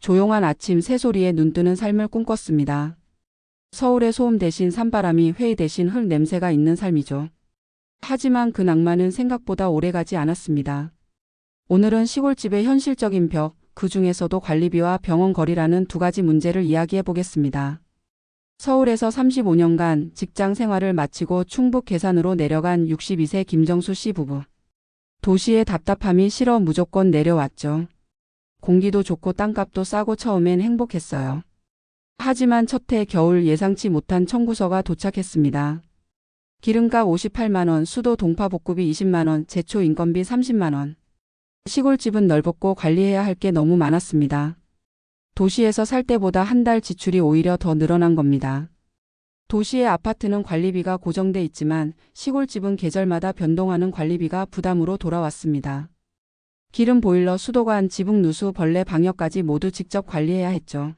조용한 아침 새소리에 눈뜨는 삶을 꿈꿨습니다. 서울의 소음 대신 산바람이 회의 대신 흙 냄새가 있는 삶이죠. 하지만 그 낭만은 생각보다 오래가지 않았습니다. 오늘은 시골집의 현실적인 벽, 그 중에서도 관리비와 병원 거리라는 두 가지 문제를 이야기해 보겠습니다. 서울에서 35년간 직장 생활을 마치고 충북 괴산으로 내려간 62세 김정수 씨 부부. 도시의 답답함이 싫어 무조건 내려왔죠. 공기도 좋고 땅값도 싸고 처음엔 행복했어요. 하지만 첫 해 겨울 예상치 못한 청구서가 도착했습니다. 기름값 58만원, 수도 동파복구비 20만원, 제초 인건비 30만원. 시골집은 넓었고 관리해야 할 게 너무 많았습니다. 도시에서 살 때보다 한 달 지출이 오히려 더 늘어난 겁니다. 도시의 아파트는 관리비가 고정돼 있지만 시골집은 계절마다 변동하는 관리비가 부담으로 돌아왔습니다. 기름 보일러, 수도관, 지붕 누수, 벌레 방역까지 모두 직접 관리해야 했죠.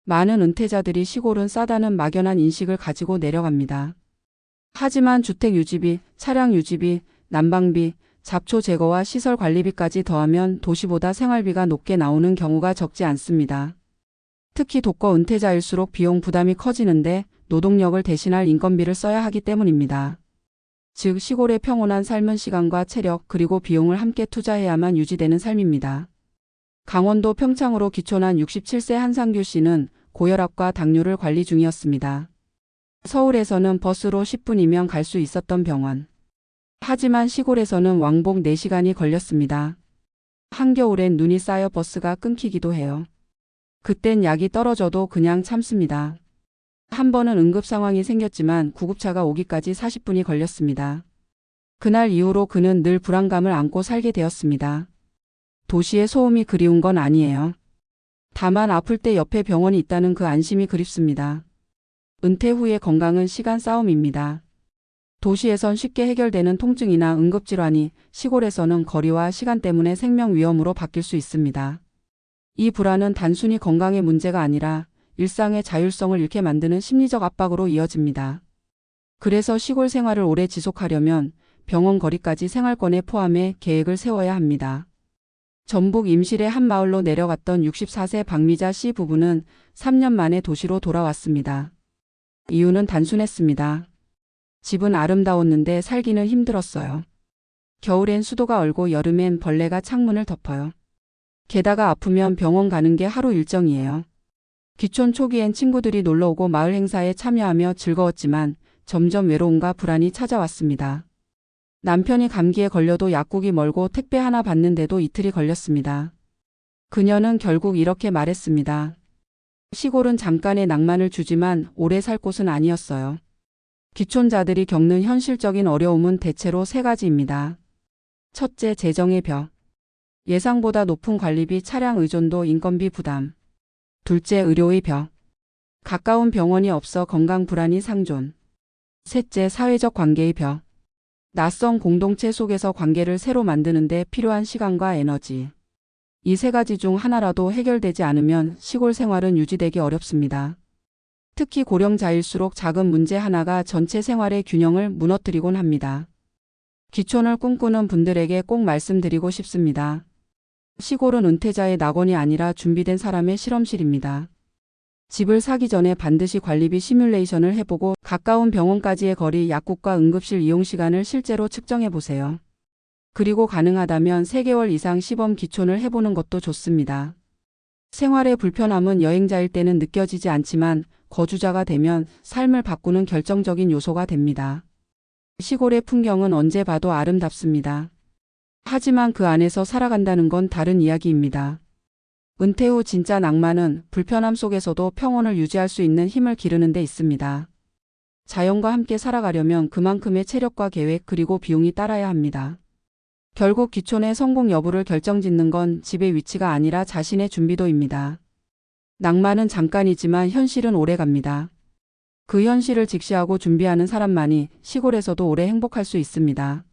많은 은퇴자들이 시골은 싸다는 막연한 인식을 가지고 내려갑니다. 하지만 주택 유지비, 차량 유지비, 난방비, 잡초 제거와 시설 관리비까지 더하면 도시보다 생활비가 높게 나오는 경우가 적지 않습니다. 특히 독거 은퇴자일수록 비용 부담이 커지는데 노동력을 대신할 인건비를 써야 하기 때문입니다. 즉 시골의 평온한 삶은 시간과 체력 그리고 비용을 함께 투자해야만 유지되는 삶입니다. 강원도 평창으로 귀촌한 67세 한상규 씨는 고혈압과 당뇨를 관리 중이었습니다. 서울에서는 버스로 10분이면 갈 수 있었던 병원. 하지만 시골에서는 왕복 4시간이 걸렸습니다. 한겨울엔 눈이 쌓여 버스가 끊기기도 해요. 그땐 약이 떨어져도 그냥 참습니다. 한 번은 응급 상황이 생겼지만 구급차가 오기까지 40분이 걸렸습니다. 그날 이후로 그는 늘 불안감을 안고 살게 되었습니다. 도시의 소음이 그리운 건 아니에요. 다만 아플 때 옆에 병원이 있다는 그 안심이 그립습니다. 은퇴 후의 건강은 시간 싸움입니다. 도시에선 쉽게 해결되는 통증이나 응급질환이 시골에서는 거리와 시간 때문에 생명 위험으로 바뀔 수 있습니다. 이 불안은 단순히 건강의 문제가 아니라 일상의 자율성을 잃게 만드는 심리적 압박으로 이어집니다. 그래서 시골 생활을 오래 지속하려면 병원 거리까지 생활권에 포함해 계획을 세워야 합니다. 전북 임실의 한 마을로 내려갔던 64세 박미자 씨 부부는 3년 만에 도시로 돌아왔습니다. 이유는 단순했습니다. 집은 아름다웠는데 살기는 힘들었어요. 겨울엔 수도가 얼고 여름엔 벌레가 창문을 덮어요. 게다가 아프면 병원 가는 게 하루 일정이에요. 귀촌 초기엔 친구들이 놀러오고 마을 행사에 참여하며 즐거웠지만 점점 외로움과 불안이 찾아왔습니다. 남편이 감기에 걸려도 약국이 멀고 택배 하나 받는데도 이틀이 걸렸습니다. 그녀는 결국 이렇게 말했습니다. 시골은 잠깐의 낭만을 주지만 오래 살 곳은 아니었어요. 귀촌자들이 겪는 현실적인 어려움은 대체로 세 가지입니다. 첫째, 재정의 벽. 예상보다 높은 관리비, 차량 의존도, 인건비 부담. 둘째, 의료의 벽. 가까운 병원이 없어 건강 불안이 상존. 셋째, 사회적 관계의 벽. 낯선 공동체 속에서 관계를 새로 만드는데 필요한 시간과 에너지. 이 세 가지 중 하나라도 해결되지 않으면 시골 생활은 유지되기 어렵습니다. 특히 고령자일수록 작은 문제 하나가 전체 생활의 균형을 무너뜨리곤 합니다. 귀촌을 꿈꾸는 분들에게 꼭 말씀드리고 싶습니다. 시골은 은퇴자의 낙원이 아니라 준비된 사람의 실험실입니다. 집을 사기 전에 반드시 관리비 시뮬레이션을 해보고 가까운 병원까지의 거리, 약국과 응급실 이용 시간을 실제로 측정해 보세요. 그리고 가능하다면 3개월 이상 시범 귀촌을 해보는 것도 좋습니다. 생활의 불편함은 여행자일 때는 느껴지지 않지만 거주자가 되면 삶을 바꾸는 결정적인 요소가 됩니다. 시골의 풍경은 언제 봐도 아름답습니다. 하지만 그 안에서 살아간다는 건 다른 이야기입니다. 은퇴 후 진짜 낭만은 불편함 속에서도 평온을 유지할 수 있는 힘을 기르는 데 있습니다. 자연과 함께 살아가려면 그만큼의 체력과 계획 그리고 비용이 따라야 합니다. 결국 귀촌의 성공 여부를 결정짓는 건 집의 위치가 아니라 자신의 준비도입니다. 낭만은 잠깐이지만 현실은 오래갑니다. 그 현실을 직시하고 준비하는 사람만이 시골에서도 오래 행복할 수 있습니다.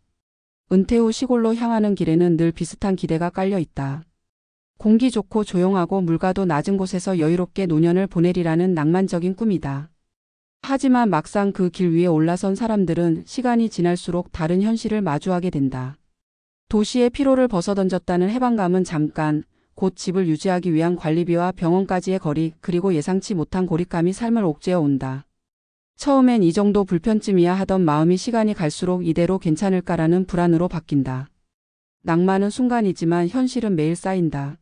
은퇴 후 시골로 향하는 길에는 늘 비슷한 기대가 깔려 있다. 공기 좋고 조용하고 물가도 낮은 곳에서 여유롭게 노년을 보내리라는 낭만적인 꿈이다. 하지만 막상 그 길 위에 올라선 사람들은 시간이 지날수록 다른 현실을 마주하게 된다. 도시의 피로를 벗어던졌다는 해방감은 잠깐, 곧 집을 유지하기 위한 관리비와 병원까지의 거리, 그리고 예상치 못한 고립감이 삶을 옥죄어 온다. 처음엔 이 정도 불편쯤이야 하던 마음이 시간이 갈수록 이대로 괜찮을까라는 불안으로 바뀐다. 낭만은 순간이지만 현실은 매일 쌓인다.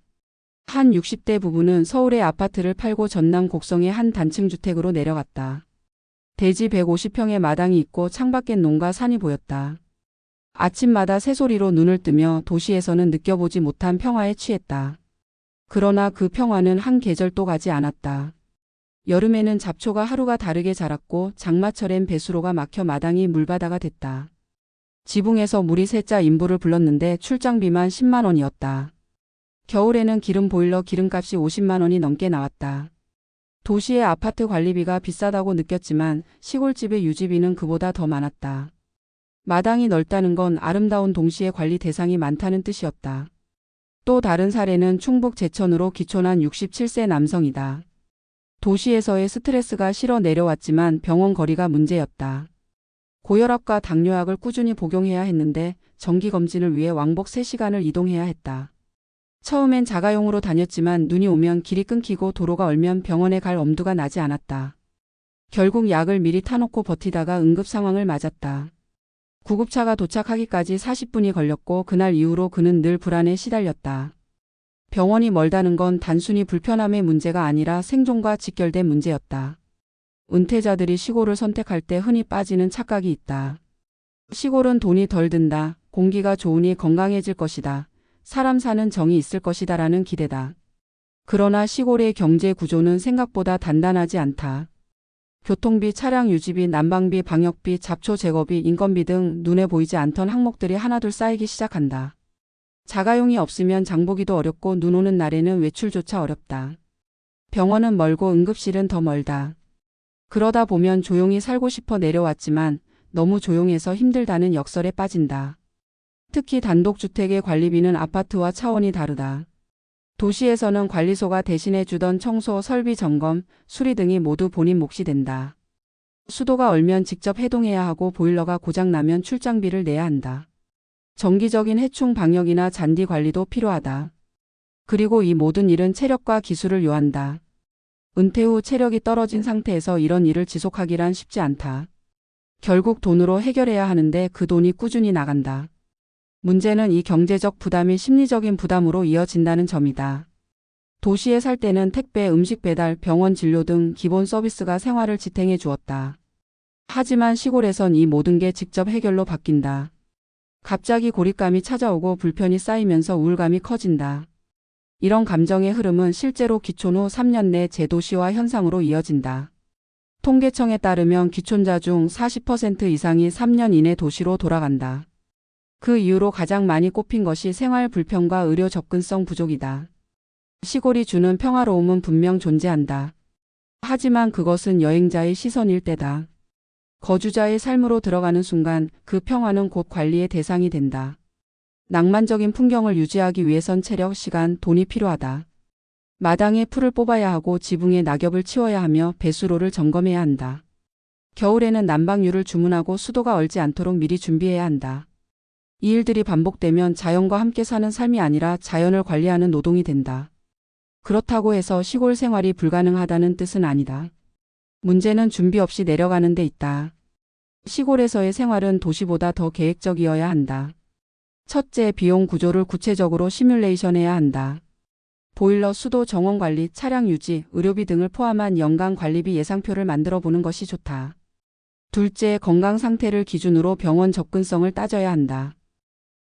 한 60대 부부는 서울의 아파트를 팔고 전남 곡성의 한 단층 주택으로 내려갔다. 대지 150평의 마당이 있고 창밖엔 논과 산이 보였다. 아침마다 새소리로 눈을 뜨며 도시에서는 느껴보지 못한 평화에 취했다. 그러나 그 평화는 한 계절도 가지 않았다. 여름에는 잡초가 하루가 다르게 자랐고 장마철엔 배수로가 막혀 마당이 물바다가 됐다. 지붕에서 물이 새자 인부를 불렀는데 출장비만 10만 원이었다. 겨울에는 기름 보일러 기름값이 50만 원이 넘게 나왔다. 도시의 아파트 관리비가 비싸다고 느꼈지만 시골집의 유지비는 그보다 더 많았다. 마당이 넓다는 건 아름다운 동시에 관리 대상이 많다는 뜻이었다. 또 다른 사례는 충북 제천으로 기촌한 67세 남성이다. 도시에서의 스트레스가 실어 내려왔지만 병원 거리가 문제였다. 고혈압과 당뇨약을 꾸준히 복용해야 했는데 정기검진을 위해 왕복 3시간을 이동해야 했다. 처음엔 자가용으로 다녔지만 눈이 오면 길이 끊기고 도로가 얼면 병원에 갈 엄두가 나지 않았다. 결국 약을 미리 타놓고 버티다가 응급 상황을 맞았다. 구급차가 도착하기까지 40분이 걸렸고 그날 이후로 그는 늘 불안에 시달렸다. 병원이 멀다는 건 단순히 불편함의 문제가 아니라 생존과 직결된 문제였다. 은퇴자들이 시골을 선택할 때 흔히 빠지는 착각이 있다. 시골은 돈이 덜 든다. 공기가 좋으니 건강해질 것이다. 사람 사는 정이 있을 것이다 라는 기대다. 그러나 시골의 경제 구조는 생각보다 단단하지 않다. 교통비, 차량 유지비, 난방비, 방역비, 잡초 제거비, 인건비 등 눈에 보이지 않던 항목들이 하나둘 쌓이기 시작한다. 자가용이 없으면 장보기도 어렵고 눈 오는 날에는 외출조차 어렵다. 병원은 멀고 응급실은 더 멀다. 그러다 보면 조용히 살고 싶어 내려왔지만 너무 조용해서 힘들다는 역설에 빠진다. 특히 단독주택의 관리비는 아파트와 차원이 다르다. 도시에서는 관리소가 대신해주던 청소, 설비 점검, 수리 등이 모두 본인 몫이 된다. 수도가 얼면 직접 해동해야 하고 보일러가 고장나면 출장비를 내야 한다. 정기적인 해충 방역이나 잔디 관리도 필요하다. 그리고 이 모든 일은 체력과 기술을 요한다. 은퇴 후 체력이 떨어진 상태에서 이런 일을 지속하기란 쉽지 않다. 결국 돈으로 해결해야 하는데 그 돈이 꾸준히 나간다. 문제는 이 경제적 부담이 심리적인 부담으로 이어진다는 점이다. 도시에 살 때는 택배, 음식 배달, 병원 진료 등 기본 서비스가 생활을 지탱해 주었다. 하지만 시골에선 이 모든 게 직접 해결로 바뀐다. 갑자기 고립감이 찾아오고 불편이 쌓이면서 우울감이 커진다. 이런 감정의 흐름은 실제로 기촌 후 3년 내 재도시화 현상으로 이어진다. 통계청에 따르면 기촌자 중 40% 이상이 3년 이내 도시로 돌아간다. 그 이유로 가장 많이 꼽힌 것이 생활 불편과 의료 접근성 부족이다. 시골이 주는 평화로움은 분명 존재한다. 하지만 그것은 여행자의 시선일 때다. 거주자의 삶으로 들어가는 순간 그 평화는 곧 관리의 대상이 된다. 낭만적인 풍경을 유지하기 위해선 체력, 시간, 돈이 필요하다. 마당에 풀을 뽑아야 하고 지붕에 낙엽을 치워야 하며 배수로를 점검해야 한다. 겨울에는 난방유를 주문하고 수도가 얼지 않도록 미리 준비해야 한다. 이 일들이 반복되면 자연과 함께 사는 삶이 아니라 자연을 관리하는 노동이 된다. 그렇다고 해서 시골 생활이 불가능하다는 뜻은 아니다. 문제는 준비 없이 내려가는 데 있다. 시골에서의 생활은 도시보다 더 계획적이어야 한다. 첫째, 비용 구조를 구체적으로 시뮬레이션해야 한다. 보일러, 수도, 정원 관리, 차량 유지, 의료비 등을 포함한 연간 관리비 예상표를 만들어 보는 것이 좋다. 둘째, 건강 상태를 기준으로 병원 접근성을 따져야 한다.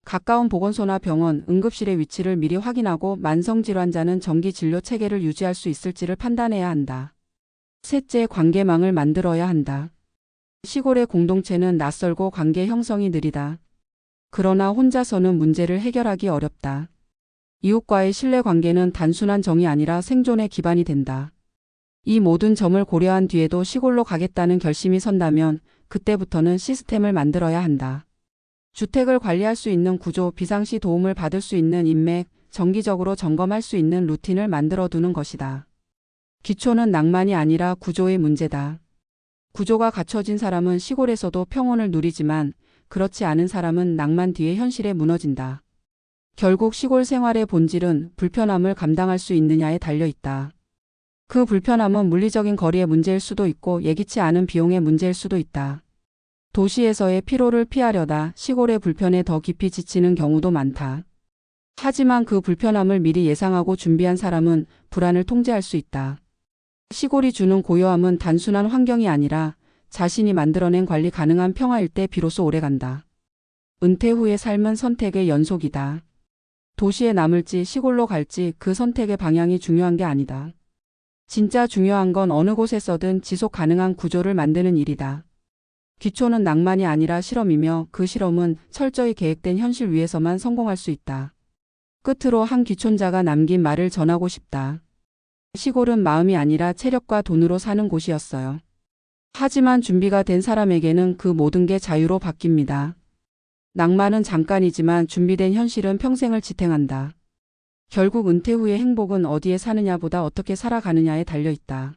가까운 보건소나 병원, 응급실의 위치를 미리 확인하고 만성질환자는 정기 진료 체계를 유지할 수 있을지를 판단해야 한다. 셋째, 관계망을 만들어야 한다. 시골의 공동체는 낯설고 관계 형성이 느리다. 그러나 혼자서는 문제를 해결하기 어렵다. 이웃과의 신뢰관계는 단순한 정이 아니라 생존의 기반이 된다. 이 모든 점을 고려한 뒤에도 시골로 가겠다는 결심이 선다면 그때부터는 시스템을 만들어야 한다. 주택을 관리할 수 있는 구조, 비상시 도움을 받을 수 있는 인맥, 정기적으로 점검할 수 있는 루틴을 만들어 두는 것이다. 기초는 낭만이 아니라 구조의 문제다. 구조가 갖춰진 사람은 시골에서도 평온을 누리지만 그렇지 않은 사람은 낭만 뒤에 현실에 무너진다. 결국 시골 생활의 본질은 불편함을 감당할 수 있느냐에 달려 있다. 그 불편함은 물리적인 거리의 문제일 수도 있고 예기치 않은 비용의 문제일 수도 있다. 도시에서의 피로를 피하려다 시골의 불편에 더 깊이 지치는 경우도 많다. 하지만 그 불편함을 미리 예상하고 준비한 사람은 불안을 통제할 수 있다. 시골이 주는 고요함은 단순한 환경이 아니라 자신이 만들어낸 관리 가능한 평화일 때 비로소 오래간다. 은퇴 후의 삶은 선택의 연속이다. 도시에 남을지 시골로 갈지 그 선택의 방향이 중요한 게 아니다. 진짜 중요한 건 어느 곳에서든 지속 가능한 구조를 만드는 일이다. 귀촌은 낭만이 아니라 실험이며 그 실험은 철저히 계획된 현실 위에서만 성공할 수 있다. 끝으로 한 귀촌자가 남긴 말을 전하고 싶다. 시골은 마음이 아니라 체력과 돈으로 사는 곳이었어요. 하지만 준비가 된 사람에게는 그 모든 게 자유로 바뀝니다. 낭만은 잠깐이지만 준비된 현실은 평생을 지탱한다. 결국 은퇴 후의 행복은 어디에 사느냐보다 어떻게 살아가느냐에 달려 있다.